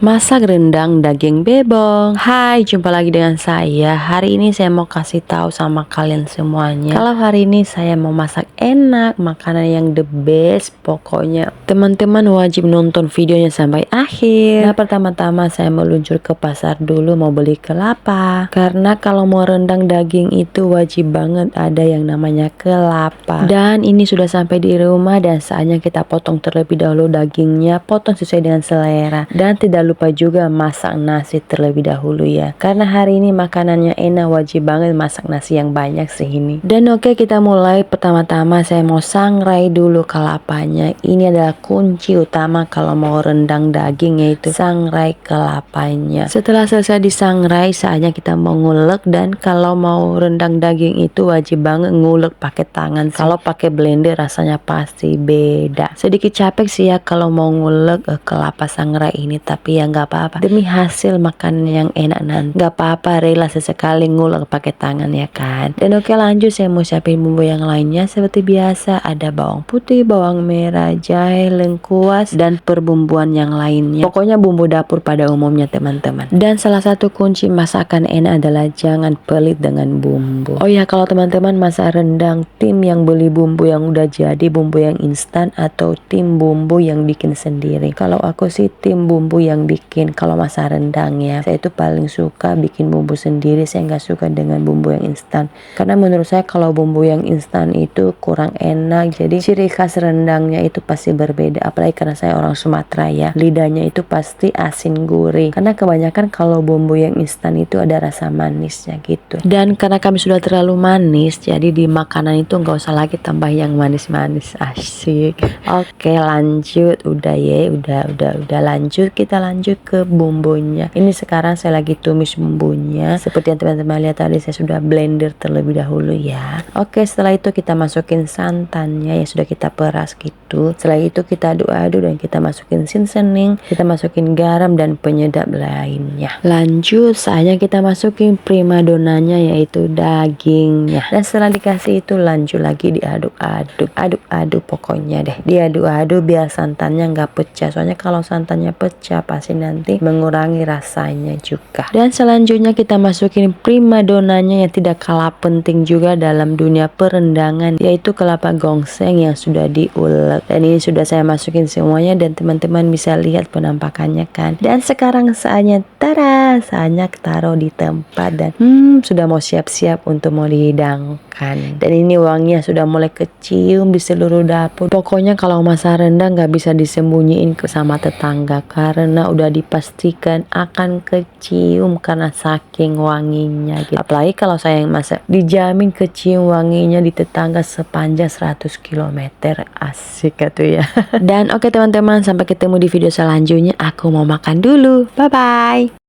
Masak rendang daging bebong. Hai, jumpa lagi dengan saya. Hari ini saya mau kasih tahu sama kalian semuanya. Kalau hari ini saya mau masak enak, makanan yang the best. Pokoknya teman-teman wajib nonton videonya sampai akhir. Nah, pertama-tama saya meluncur ke pasar dulu mau beli kelapa. Karena kalau mau rendang daging itu wajib banget ada yang namanya kelapa. Dan ini sudah sampai di rumah dan saatnya kita potong terlebih dahulu dagingnya, potong sesuai dengan selera. Dan tidak lupa juga masak nasi terlebih dahulu ya, karena hari ini makanannya enak, wajib banget masak nasi yang banyak sih ini. Dan oke, kita mulai. Pertama-tama saya mau sangrai dulu kelapanya. Ini adalah kunci utama kalau mau rendang daging, yaitu sangrai kelapanya. Setelah selesai disangrai, saatnya kita mau ngulek. Dan kalau mau rendang daging itu wajib banget ngulek pakai tangan. Kalau pakai blender rasanya pasti beda. Sedikit capek sih ya kalau mau ngulek kelapa sangrai ini, tapi ya nggak apa-apa demi hasil makanan yang enak nanti. Nggak apa-apa, rela sesekali ngulek pakai tangan ya kan. Dan oke, lanjut saya mau siapin bumbu yang lainnya. Seperti biasa ada bawang putih, bawang merah, jahe, lengkuas, dan perbumbuan yang lainnya. Pokoknya bumbu dapur pada umumnya teman-teman. Dan salah satu kunci masakan enak adalah jangan pelit dengan bumbu. Oh ya, kalau teman-teman masak rendang, tim yang beli bumbu yang udah jadi, bumbu yang instan, atau tim bumbu yang bikin sendiri? Kalau aku sih tim bumbu yang bikin. Kalau masak rendang ya, saya itu paling suka bikin bumbu sendiri. Saya nggak suka dengan bumbu yang instan, karena menurut saya kalau bumbu yang instan itu kurang enak. Jadi ciri khas rendangnya itu pasti berbeda. Apalagi karena saya orang Sumatera ya, lidahnya itu pasti asin gurih, karena kebanyakan kalau bumbu yang instan itu ada rasa manisnya gitu. Dan karena kami sudah terlalu manis, jadi di makanan itu nggak usah lagi tambah yang manis-manis. Asik. Oke, lanjut. Udah ya, udah lanjut. Kita lanjut ke bumbunya. Ini sekarang saya lagi tumis bumbunya. Seperti yang teman-teman lihat tadi, saya sudah blender terlebih dahulu ya. Oke, setelah itu kita masukin santannya yang sudah kita peras gitu. Setelah itu kita aduk-aduk dan kita masukin seasoning, kita masukin garam dan penyedap lainnya. Lanjut, saatnya kita masukin primadonanya yaitu dagingnya. Dan setelah dikasih itu lanjut lagi diaduk-aduk, aduk-aduk pokoknya deh. Diaduk-aduk biar santannya nggak pecah. Soalnya kalau santannya pecah pasti nanti mengurangi rasanya juga. Dan selanjutnya kita masukin primadonanya yang tidak kalah penting juga dalam dunia perendangan, yaitu kelapa gongseng yang sudah diulek. Dan ini sudah saya masukin semuanya dan teman-teman bisa lihat penampakannya kan. Dan sekarang saatnya saatnya taruh di tempat dan sudah mau siap-siap untuk mau dihidangkan. Dan ini wanginya sudah mulai kecium di seluruh dapur. Pokoknya kalau masak rendang nggak bisa disembunyiin sama tetangga, karena udah dipastikan akan kecium karena saking wanginya gitu. Apalagi kalau saya yang masak, dijamin kecium wanginya di tetangga sepanjang 100 km. Asik gitu ya. Dan oke teman-teman, sampai ketemu di video selanjutnya. Aku mau makan dulu. Bye bye.